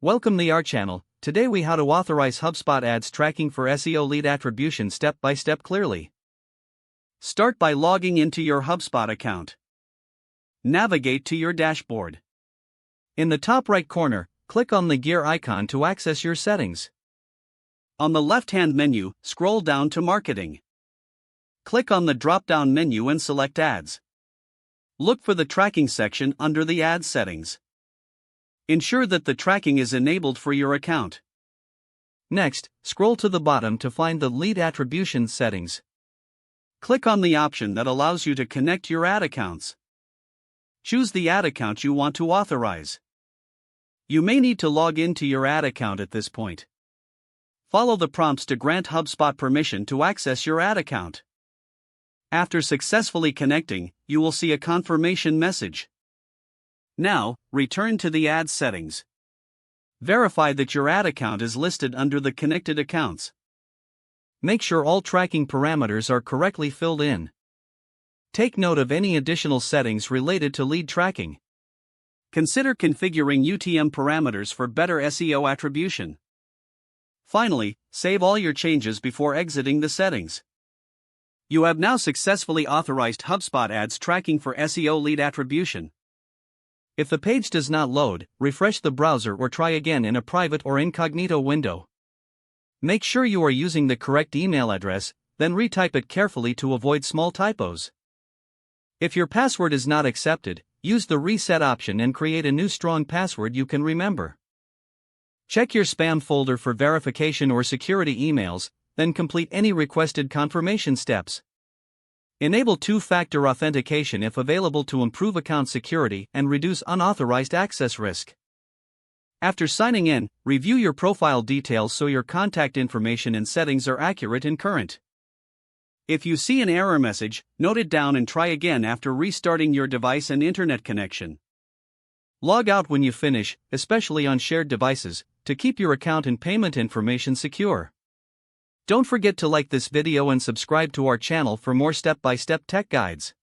Welcome to our channel. Today we how to authorize HubSpot ads tracking for SEO lead attribution step by step clearly. Start by logging into your HubSpot account. Navigate to your dashboard. In the top right corner, click on the gear icon to access your settings. On the left-hand menu, scroll down to Marketing. Click on the drop-down menu and select Ads. Look for the tracking section under the Ads settings. Ensure that the tracking is enabled for your account. Next, scroll to the bottom to find the lead attribution settings. Click on the option that allows you to connect your ad accounts. Choose the ad account you want to authorize. You may need to log into your ad account at this point. Follow the prompts to grant HubSpot permission to access your ad account. After successfully connecting, you will see a confirmation message. Now, return to the ad settings. Verify that your ad account is listed under the connected accounts. Make sure all tracking parameters are correctly filled in. Take note of any additional settings related to lead tracking. Consider configuring UTM parameters for better SEO attribution. Finally, save all your changes before exiting the settings. You have now successfully authorized HubSpot ads tracking for SEO lead attribution. If the page does not load, refresh the browser or try again in a private or incognito window. Make sure you are using the correct email address, then retype it carefully to avoid small typos. If your password is not accepted, use the reset option and create a new strong password you can remember. Check your spam folder for verification or security emails, then complete any requested confirmation steps. Enable two-factor authentication if available to improve account security and reduce unauthorized access risk. After signing in, review your profile details so your contact information and settings are accurate and current. If you see an error message, note it down and try again after restarting your device and internet connection. Log out when you finish, especially on shared devices, to keep your account and payment information secure. Don't forget to like this video and subscribe to our channel for more step-by-step tech guides.